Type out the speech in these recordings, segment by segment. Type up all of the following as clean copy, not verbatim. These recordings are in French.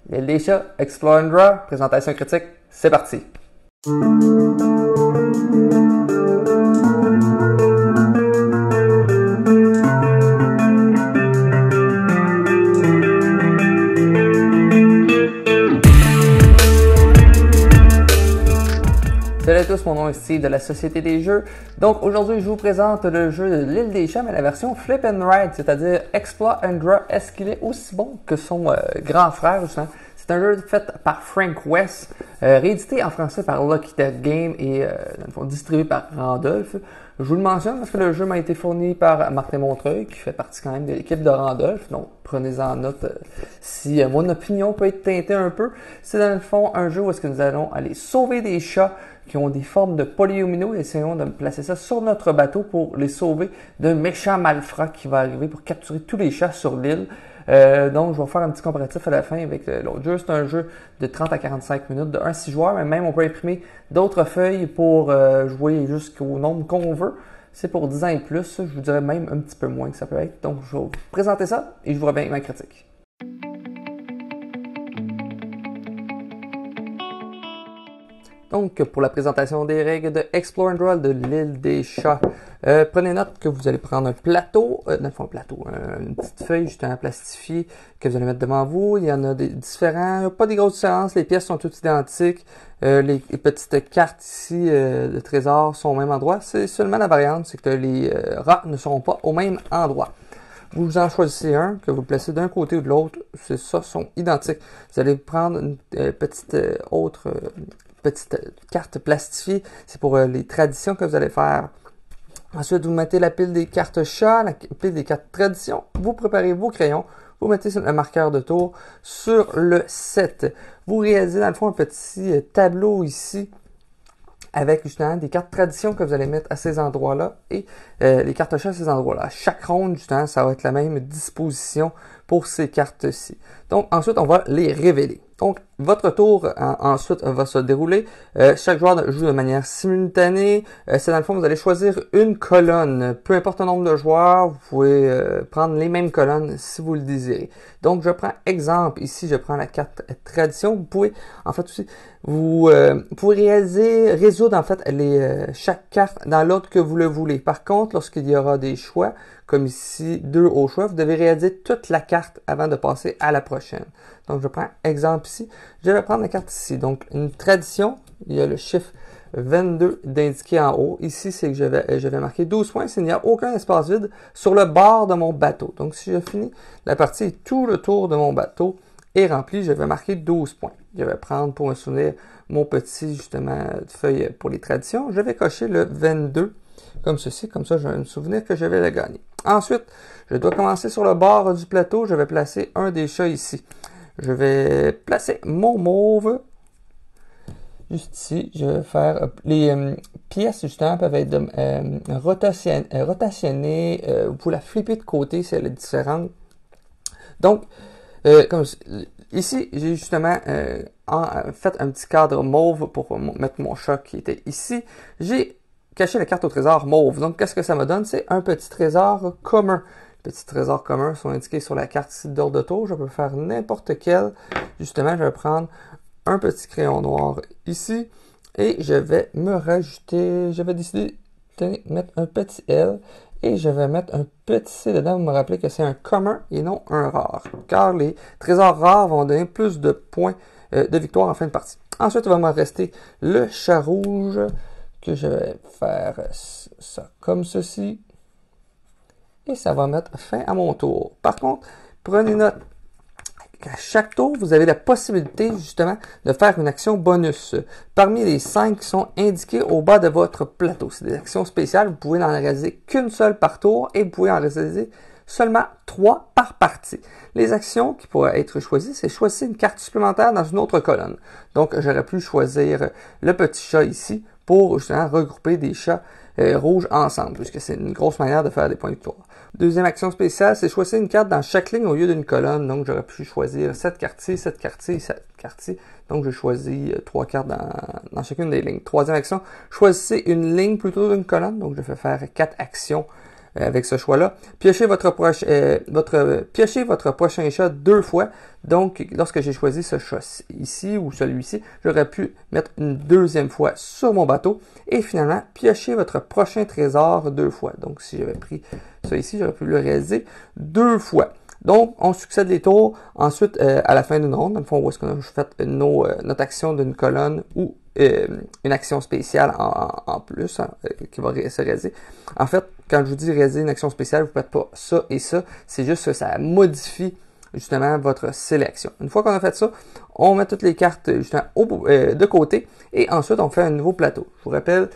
L'île des chats, Explore and Draw, présentation critique, c'est parti! Salut à tous, mon nom est Steve de la Société des Jeux. Donc aujourd'hui, je vous présente le jeu de l'île des chats, mais la version Flip and Ride, c'est-à-dire Explore and Draw. Est-ce qu'il est aussi bon que son grand frère, justement? C'est un jeu fait par Frank West, réédité en français par Lucky Duck Game et distribué par Randolph. Je vous le mentionne parce que le jeu m'a été fourni par Martin Montreuil, qui fait partie quand même de l'équipe de Randolph. Donc, prenez-en note si mon opinion peut être teintée un peu. C'est dans le fond un jeu où est-ce que nous allons aller sauver des chats qui ont des formes de polyomino et essayons de placer ça sur notre bateau pour les sauver d'un méchant malfrat qui va arriver pour capturer tous les chats sur l'île. Donc, je vais faire un petit comparatif à la fin avec l'autre jeu. C'est un jeu de 30 à 45 minutes de 1-6 joueurs, mais même on peut imprimer d'autres feuilles pour jouer jusqu'au nombre qu'on veut. C'est pour 10 ans et plus. Je vous dirais même un petit peu moins que ça peut être. Donc, je vais vous présenter ça et je vous reviens avec ma critique. Donc, pour la présentation des règles de Explore and Draw de l'île des chats, prenez note que vous allez prendre un plateau, une petite feuille justement plastifiée que vous allez mettre devant vous. Il y en a des différents, pas des grosses différences, les pièces sont toutes identiques. Les petites cartes ici de trésors sont au même endroit. C'est seulement la variante, c'est que les rats ne seront pas au même endroit. Vous en choisissez un, que vous le placez d'un côté ou de l'autre, c'est ça, sont identiques. Vous allez prendre une petite carte plastifiée, c'est pour les traditions que vous allez faire. Ensuite, vous mettez la pile des cartes chats, la pile des cartes traditions, vous préparez vos crayons, vous mettez le marqueur de tour sur le 7. Vous réalisez dans le fond un petit tableau ici avec justement des cartes tradition que vous allez mettre à ces endroits-là et les cartes chats à ces endroits-là. Chaque ronde, justement, ça va être la même disposition pour ces cartes-ci. Donc, ensuite, on va les révéler. Donc, votre tour ensuite va se dérouler. Chaque joueur joue de manière simultanée. C'est dans le fond, vous allez choisir une colonne. Peu importe le nombre de joueurs, vous pouvez prendre les mêmes colonnes si vous le désirez. Donc, je prends exemple. Ici, je prends la carte tradition. Vous pouvez, en fait, aussi, vous pouvez résoudre, en fait, chaque carte dans l'ordre que vous le voulez. Par contre, lorsqu'il y aura des choix, comme ici, 2 au choix, vous devez réaliser toute la carte avant de passer à la prochaine. Donc, je prends exemple ici. Je vais prendre la carte ici. Donc, une tradition, il y a le chiffre 22 d'indiquer en haut. Ici, c'est que je vais marquer 12 points s'il n'y a aucun espace vide sur le bord de mon bateau. Donc, si je finis la partie et tout le tour de mon bateau est rempli, je vais marquer 12 points. Je vais prendre pour me souvenir mon petit, justement, feuille pour les traditions. Je vais cocher le 22 comme ceci. Comme ça, je vais me souvenir que je vais le gagner. Ensuite, je dois commencer sur le bord du plateau. Je vais placer un des chats ici. Je vais placer mon mauve juste ici. Je vais faire les pièces justement peuvent être rotationnées. Vous pouvez la flipper de côté si elle est différente. Donc, comme ici, j'ai justement fait un petit cadre mauve pour mettre mon chat qui était ici. J'ai caché la carte au trésor mauve. Donc, qu'est-ce que ça me donne? C'est un petit trésor commun. Petits trésors communs sont indiqués sur la carte ici d'ordre de tour. Je peux faire n'importe quel. Justement, je vais prendre un petit crayon noir ici et je vais me rajouter, je vais décider de mettre un petit L et je vais mettre un petit C dedans. Vous me rappelez que c'est un commun et non un rare, car les trésors rares vont donner plus de points de victoire en fin de partie. Ensuite, il va me rester le chat rouge que je vais faire ça comme ceci. Et ça va mettre fin à mon tour. Par contre, prenez note qu'à chaque tour, vous avez la possibilité justement de faire une action bonus. Parmi les 5 qui sont indiqués au bas de votre plateau. C'est des actions spéciales. Vous pouvez n'en réaliser qu'une seule par tour et vous pouvez en réaliser seulement 3 par partie. Les actions qui pourraient être choisies, c'est choisir une carte supplémentaire dans une autre colonne. Donc, j'aurais pu choisir le petit chat ici pour justement regrouper des chats rouges ensemble, puisque c'est une grosse manière de faire des points de victoire. Deuxième action spéciale, c'est choisir une carte dans chaque ligne au lieu d'une colonne. Donc, j'aurais pu choisir 7 quartiers, 7 quartiers, 7 quartiers. Donc, j'ai choisi 3 cartes dans chacune des lignes. Troisième action, choisissez une ligne plutôt d'une colonne. Donc, je vais faire 4 actions avec ce choix-là. Piochez votre prochain chat 2 fois. Donc, lorsque j'ai choisi ce chat ici ou celui-ci, j'aurais pu mettre une deuxième fois sur mon bateau. Et finalement, piochez votre prochain trésor 2 fois. Donc, si j'avais pris ça ici, j'aurais pu le réaliser 2 fois. Donc, on succède les tours. Ensuite, à la fin d'une ronde, dans le fond, où est-ce qu'on a fait notre action d'une colonne ou une action spéciale en plus qui va se réaliser. En fait, quand je vous dis réaliser une action spéciale, vous ne faites pas ça et ça. C'est juste que ça modifie justement votre sélection. Une fois qu'on a fait ça, on met toutes les cartes justement de côté et ensuite on fait un nouveau plateau. Je vous rappelle,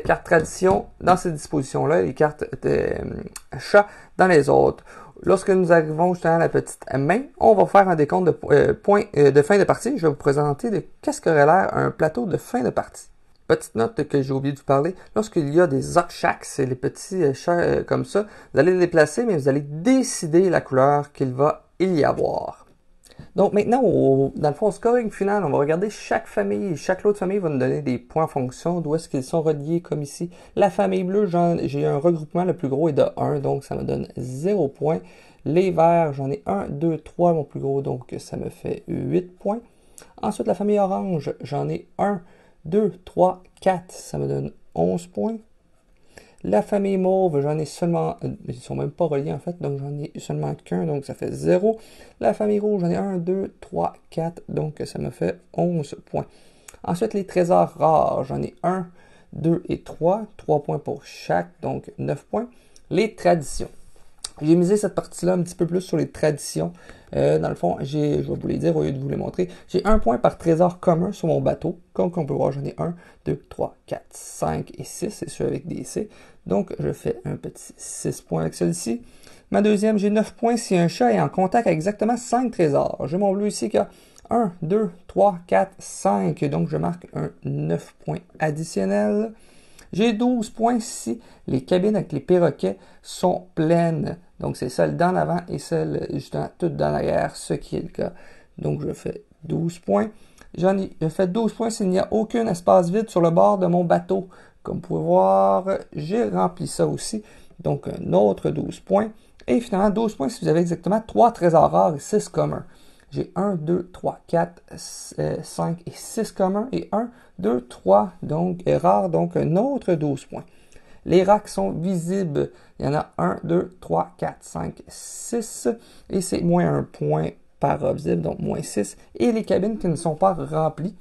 carte tradition dans ces dispositions-là, les cartes chat dans les autres. Lorsque nous arrivons justement à la petite main, on va faire un décompte de points de fin de partie. Je vais vous présenter de qu'est-ce qu'aurait l'air un plateau de fin de partie. Petite note que j'ai oublié de vous parler, lorsqu'il y a des Orcshaks, c'est les petits chats comme ça, vous allez les déplacer, mais vous allez décider la couleur qu'il va y avoir. Donc maintenant, dans le fond, au scoring final, on va regarder chaque famille. Chaque lot de famille va nous donner des points en fonction d'où est-ce qu'ils sont reliés, comme ici. La famille bleue, j'ai un regroupement, le plus gros est de 1, donc ça me donne 0 points. Les verts, j'en ai 1, 2, 3, mon plus gros, donc ça me fait 8 points. Ensuite, la famille orange, j'en ai 1, 2, 3, 4, ça me donne 11 points. La famille mauve, j'en ai seulement, ils sont même pas reliés en fait, donc j'en ai seulement qu'un, donc ça fait 0. La famille rouge, j'en ai 1, 2, 3, 4, donc ça me fait 11 points. Ensuite, les trésors rares, j'en ai 1, 2 et 3, 3 points pour chaque, donc 9 points. Les traditions. J'ai misé cette partie-là un petit peu plus sur les traditions. Dans le fond, je vais vous les dire au lieu de vous les montrer. J'ai 1 point par trésor commun sur mon bateau. Comme on peut voir, j'en ai 1, 2, 3, 4, 5 et 6. C'est ceux avec des C. Donc, je fais un petit 6 points avec celui-ci. Ma deuxième, j'ai 9 points si un chat est en contact avec exactement 5 trésors. J'ai mon bleu ici qui a 1, 2, 3, 4, 5. Donc, je marque un 9 points additionnel. J'ai 12 points si les cabines avec les perroquets sont pleines. Donc, c'est celle dans l'avant et celle justement toute dans l'arrière, ce qui est le cas. Donc, je fais 12 points. Je fais 12 points s'il n'y a aucun espace vide sur le bord de mon bateau. Comme vous pouvez voir, j'ai rempli ça aussi. Donc, un autre 12 points. Et finalement, 12 points si vous avez exactement 3 trésors rares et 6 communs. J'ai 1, 2, 3, 4, 5 et 6 communs et 1, 2, 3 donc rares, donc un autre 12 points. Les rats sont visibles, il y en a 1, 2, 3, 4, 5, 6 et c'est moins 1 point par rat visible, donc moins 6. Et les cabines qui ne sont pas remplies,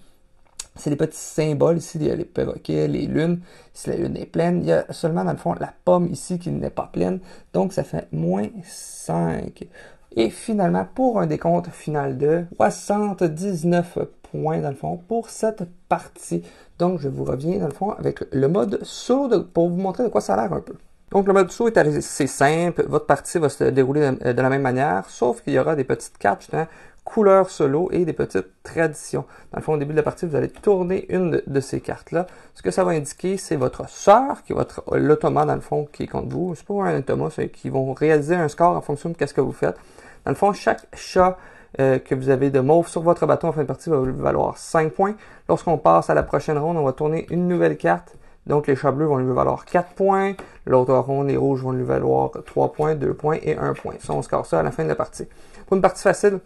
c'est les petits symboles ici, il y a les perroquets, les lunes, si la lune est pleine, il y a seulement dans le fond la pomme ici qui n'est pas pleine, donc ça fait moins 5. Et finalement, pour un décompte final de 79 points, dans le fond, pour cette partie. Donc, je vous reviens, dans le fond, avec le mode saut pour vous montrer de quoi ça a l'air un peu. Donc, le mode saut est assez simple. Votre partie va se dérouler de la même manière, sauf qu'il y aura des petites cartes, justement, couleurs solo et des petites traditions. Dans le fond, au début de la partie, vous allez tourner une de ces cartes-là. Ce que ça va indiquer, c'est votre sœur, qui est l'automa, dans le fond, qui est contre vous. C'est pas un automa, c'est qui vont réaliser un score en fonction de ce que vous faites. Dans le fond, chaque chat que vous avez de mauve sur votre bateau en fin de partie va valoir 5 points. Lorsqu'on passe à la prochaine ronde, on va tourner une nouvelle carte. Donc, les chats bleus vont lui valoir 4 points. L'autre ronde, les rouges vont lui valoir 3 points, 2 points et 1 point. Ça, on score ça à la fin de la partie. Pour une partie facile,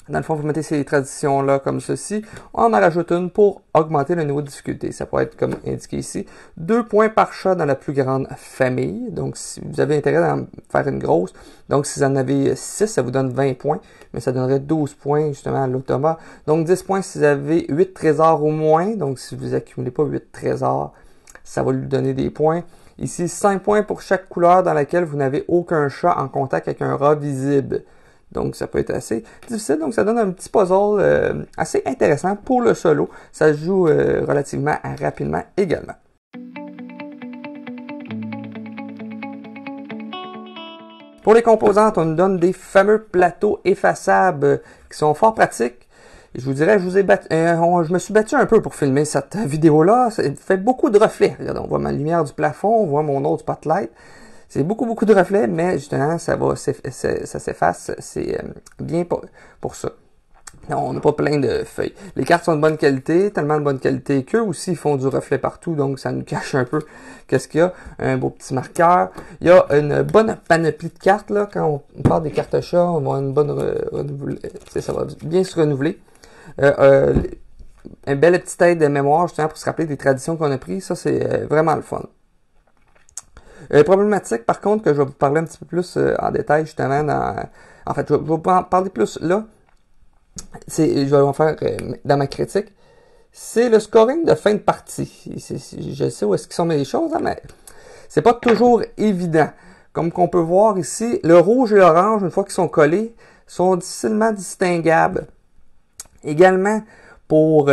dans le fond, vous mettez ces traditions-là comme ceci. On en rajoute une pour augmenter le niveau de difficulté. Ça pourrait être comme indiqué ici. 2 points par chat dans la plus grande famille. Donc, si vous avez intérêt à en faire une grosse, donc si vous en avez 6, ça vous donne 20 points. Mais ça donnerait 12 points justement à l'automa. Donc, 10 points si vous avez 8 trésors au moins. Donc, si vous accumulez pas 8 trésors, ça va lui donner des points. Ici, 5 points pour chaque couleur dans laquelle vous n'avez aucun chat en contact avec un rat visible. Donc, ça peut être assez difficile. Donc, ça donne un petit puzzle assez intéressant pour le solo. Ça se joue relativement rapidement également. Pour les composantes, on nous donne des fameux plateaux effaçables qui sont fort pratiques. Je vous dirais, je me suis battu un peu pour filmer cette vidéo-là. Ça fait beaucoup de reflets. Regardez, on voit ma lumière du plafond, on voit mon autre spotlight. C'est beaucoup de reflets, mais justement, ça s'efface. C'est bien pour ça. Non, on n'a pas plein de feuilles. Les cartes sont de bonne qualité, tellement de bonne qualité qu'eux aussi ils font du reflet partout, donc ça nous cache un peu qu'est-ce qu'il y a. Un beau petit marqueur. Il y a une bonne panoplie de cartes, là. Quand on parle des cartes chats, on va avoir une bonne ça va bien se renouveler. Un bel petit aide de mémoire, justement, pour se rappeler des traditions qu'on a prises. Ça, c'est vraiment le fun. Problématique, par contre, que je vais vous parler un petit peu plus en détail, justement, en fait, je vais vous parler plus là. Je vais en faire dans ma critique. C'est le scoring de fin de partie. Je sais où est-ce qu'ils sont mes choses, hein, mais c'est pas toujours évident. Comme qu'on peut voir ici, le rouge et l'orange, une fois qu'ils sont collés, sont difficilement distinguables. Également, pour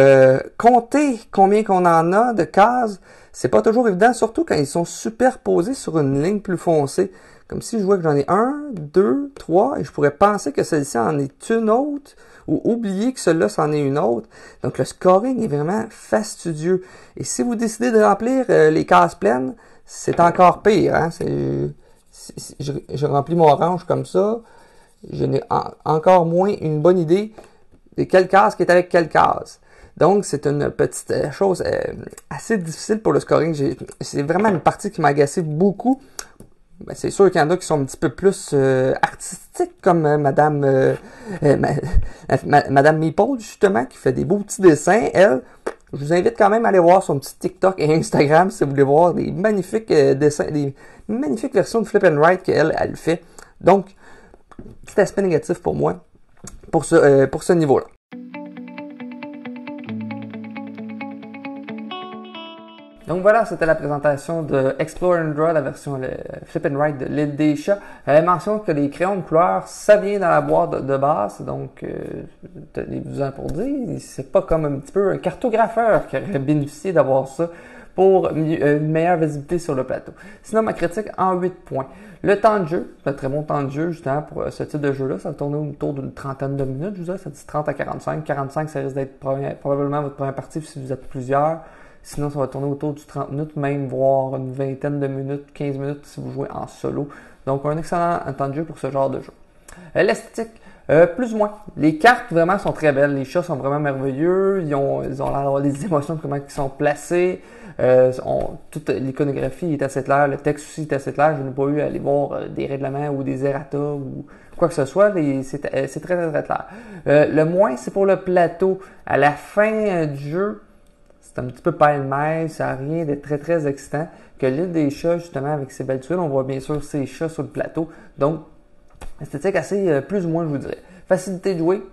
compter combien qu'on en a de cases, c'est pas toujours évident, surtout quand ils sont superposés sur une ligne plus foncée. Comme si je vois que j'en ai 1, 2, 3, et je pourrais penser que celle-ci en est une autre, ou oublier que celle-là c'en est une autre. Donc le scoring est vraiment fastidieux. Et si vous décidez de remplir les cases pleines, c'est encore pire. Hein? Je remplis mon orange comme ça, je n'ai encore moins une bonne idée de quelle case qui est avec quelle case. Donc, c'est une petite chose assez difficile pour le scoring. C'est vraiment une partie qui m'a agacé beaucoup. Ben, c'est sûr qu'il y en a qui sont un petit peu plus artistiques, comme Madame Meeple, justement, qui fait des beaux petits dessins. Elle, je vous invite quand même à aller voir son petit TikTok et Instagram si vous voulez voir des magnifiques dessins, des magnifiques versions de Flip and Write qu'elle elle fait. Donc, petit aspect négatif pour moi, pour ce niveau-là. Donc voilà, c'était la présentation de Explore and Draw, la version Flip and Write de l'île des chats. Elle mentionne que les crayons de couleur, ça vient dans la boîte de base, donc tenez-vous-en pour dire, c'est pas comme un petit peu un cartographeur qui aurait bénéficié d'avoir ça pour une meilleure visibilité sur le plateau. Sinon, ma critique en 8 points. Le temps de jeu, c'est un très bon temps de jeu justement pour ce type de jeu-là. Ça va tourner autour d'une trentaine de minutes, je vous dirais, ça dit 30 à 45. 45, ça risque d'être probablement votre première partie si vous êtes plusieurs. Sinon, ça va tourner autour du 30 minutes, même voire une vingtaine de minutes, 15 minutes si vous jouez en solo. Donc, un excellent temps de jeu pour ce genre de jeu. L'esthétique, plus ou moins. Les cartes, vraiment, sont très belles. Les chats sont vraiment merveilleux. Ils ont l'air d'avoir des émotions de comment ils sont placés. Toute l'iconographie est assez claire. Le texte aussi est assez clair. Je n'ai pas eu à aller voir des règlements ou des errata ou quoi que ce soit. C'est très, très, très clair. Le moins, c'est pour le plateau. À la fin du jeu, c'est un petit peu pêle-mêle, ça n'a rien de très très excitant. Que l'île des chats, justement, avec ses belles tuiles, on voit bien sûr ces chats sur le plateau. Donc, esthétique assez plus ou moins, je vous dirais. Facilité de jouer,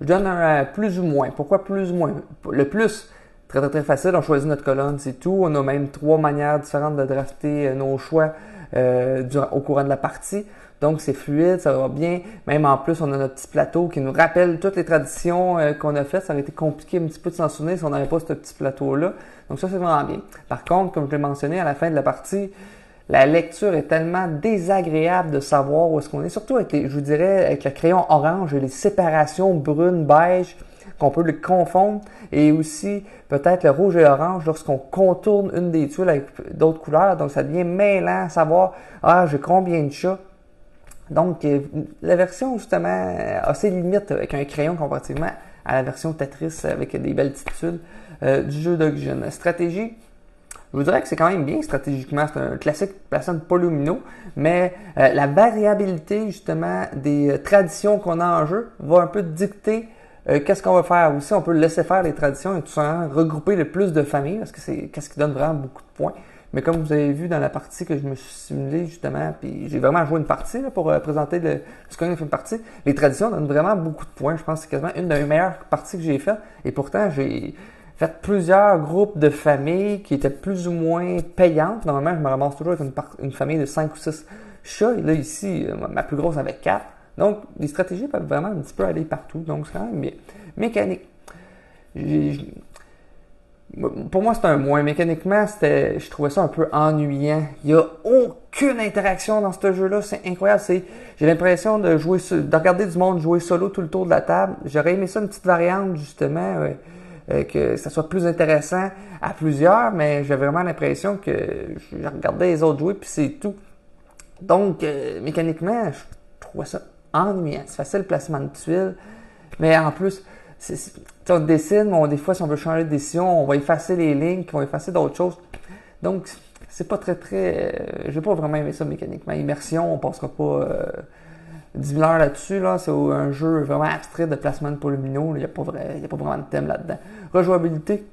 je donne un plus ou moins. Pourquoi plus ou moins? Le plus, très très très facile, on choisit notre colonne, c'est tout. On a même 3 manières différentes de drafter nos choix au courant de la partie. Donc, c'est fluide, ça va bien. Même en plus, on a notre petit plateau qui nous rappelle toutes les traditions qu'on a faites. Ça aurait été compliqué un petit peu de s'en souvenir si on n'avait pas ce petit plateau-là. Donc, ça, c'est vraiment bien. Par contre, comme je l'ai mentionné à la fin de la partie, la lecture est tellement désagréable de savoir où est-ce qu'on est. Surtout avec je vous dirais, avec le crayon orange et les séparations brune-beige, qu'on peut les confondre. Et aussi, peut-être le rouge et l'orange lorsqu'on contourne une des tuiles avec d'autres couleurs. Donc, ça devient mêlant à savoir, j'ai combien de chats. Donc, la version, justement, a ses limites avec un crayon comparativement à la version Tetris avec des belles petites tuiles du jeu d'origine. Stratégie, je vous dirais que c'est quand même bien stratégiquement. C'est un classique placement de Polomino, mais la variabilité, justement, des traditions qu'on a en jeu va un peu dicter qu'est-ce qu'on va faire. Aussi, on peut laisser faire les traditions et tout simplement regrouper le plus de familles parce que c'est qu'est-ce qui donne vraiment beaucoup de points. Mais comme vous avez vu dans la partie que je me suis simulé justement, puis j'ai vraiment joué une partie là, pour présenter ce qu'on a fait une partie, les traditions donnent vraiment beaucoup de points. Je pense que c'est quasiment une des meilleures parties que j'ai faites. Et pourtant, j'ai fait plusieurs groupes de familles qui étaient plus ou moins payantes. Normalement, je me ramasse toujours avec une famille de 5 ou 6 chats. Et là, ici, ma plus grosse avait 4. Donc, les stratégies peuvent vraiment un petit peu aller partout. Donc, c'est quand même bien. Mécanique. Pour moi, c'est un moins. Mécaniquement, je trouvais ça un peu ennuyant. Il n'y a aucune interaction dans ce jeu-là. C'est incroyable. J'ai l'impression de regarder du monde jouer solo tout le tour de la table. J'aurais aimé ça une petite variante, justement, que ça soit plus intéressant à plusieurs, mais j'ai vraiment l'impression que je regardais les autres jouer, puis c'est tout. Donc, mécaniquement, je trouvais ça ennuyant. C'est facile le placement de tuiles. Mais en plus, on dessine, des fois, si on veut changer de décision, on va effacer les lignes, on va effacer d'autres choses. Donc, c'est pas très... j'ai pas vraiment aimé ça mécaniquement. Immersion, on passera pas 10 000 heures là-dessus. Là. C'est un jeu vraiment abstrait de placement de polynomiaux. Il n'y a pas vraiment de thème là-dedans. Rejouabilité,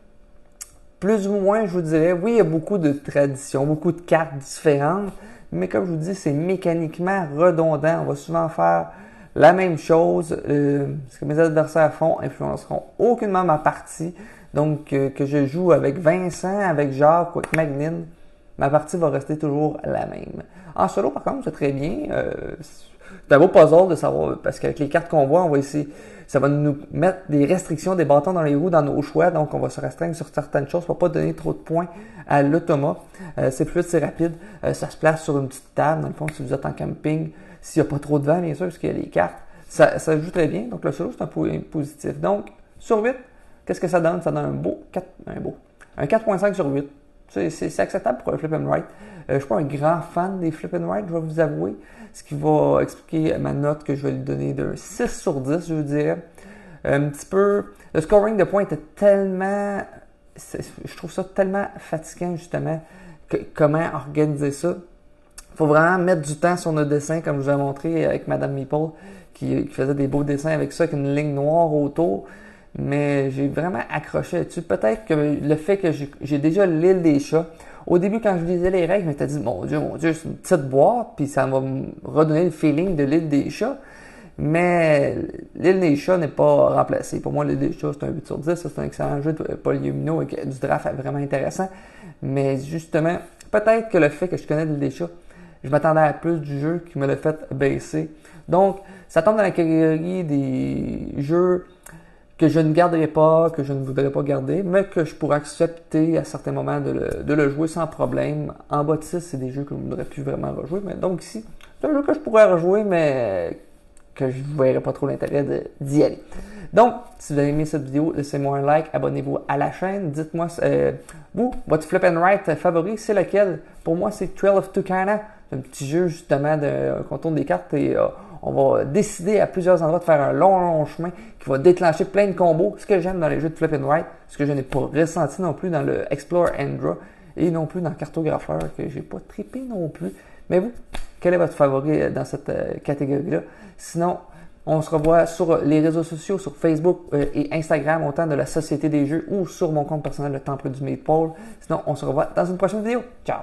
plus ou moins, je vous dirais, oui, il y a beaucoup de traditions, beaucoup de cartes différentes, mais comme je vous dis, c'est mécaniquement redondant. On va souvent faire la même chose. Ce que mes adversaires font influenceront aucunement ma partie. Donc, que je joue avec Vincent, avec Jacques ou avec Magnin, ma partie va rester toujours la même. En solo, par contre, c'est très bien. C'est un beau puzzle de savoir, parce qu'avec les cartes qu'on voit, on va essayer, ça va nous mettre des restrictions, des bâtons dans les roues dans nos choix, donc on va se restreindre sur certaines choses pour pas donner trop de points à l'automa. C'est fluide, c'est rapide, ça se place sur une petite table, dans le fond, si vous êtes en camping, s'il n'y a pas trop de vent, bien sûr, parce qu'il y a les cartes, ça joue très bien, donc le solo, c'est un point positif. Donc, sur 8, qu'est-ce que ça donne? Ça donne un 4.5 sur 8. C'est acceptable pour un flip and write. Je suis pas un grand fan des flip and write, je vais vous avouer. Ce qui va expliquer ma note que je vais lui donner d'un 6 sur 10, je vous dirais. Un petit peu... Le scoring de points était tellement... Je trouve ça tellement fatigant, justement, comment organiser ça. Il faut vraiment mettre du temps sur nos dessins, comme je vous ai montré avec Madame Meeple, qui faisait des beaux dessins avec ça, avec une ligne noire autour. Mais j'ai vraiment accroché là-dessus. Peut-être que le fait que j'ai déjà l'île des chats. Au début, quand je lisais les règles, je m'étais dit, mon Dieu, c'est une petite boîte, puis ça va me redonner le feeling de l'île des chats. Mais l'île des chats n'est pas remplacée. Pour moi, l'île des chats, c'est un 8 sur 10. C'est un excellent jeu de polyomino avec du draft vraiment intéressant. Mais justement, peut-être que le fait que je connais l'île des chats, je m'attendais à plus du jeu qui me l'a fait baisser. Donc, ça tombe dans la catégorie des jeux que je ne garderai pas, que je ne voudrais pas garder, mais que je pourrais accepter à certains moments de le jouer sans problème. En bas de 6, c'est des jeux que je ne voudrais plus vraiment rejouer. Mais donc ici, c'est un jeu que je pourrais rejouer, mais que je ne verrais pas trop l'intérêt d'y aller. Donc, si vous avez aimé cette vidéo, laissez-moi un like, abonnez-vous à la chaîne. Dites-moi, vous, votre flip and write favori, c'est lequel? Pour moi, c'est Trail of Tucana. C'est un petit jeu justement de contourne des cartes et on va décider à plusieurs endroits de faire un long chemin qui va déclencher plein de combos. Ce que j'aime dans les jeux de flip and write, ce que je n'ai pas ressenti non plus dans le Explore and Draw et non plus dans Cartographeur, que j'ai pas trippé non plus. Mais vous, quel est votre favori dans cette catégorie-là? Sinon, on se revoit sur les réseaux sociaux, sur Facebook et Instagram, autant de la Société des Jeux ou sur mon compte personnel, le Temple du Meeple. Sinon, on se revoit dans une prochaine vidéo. Ciao!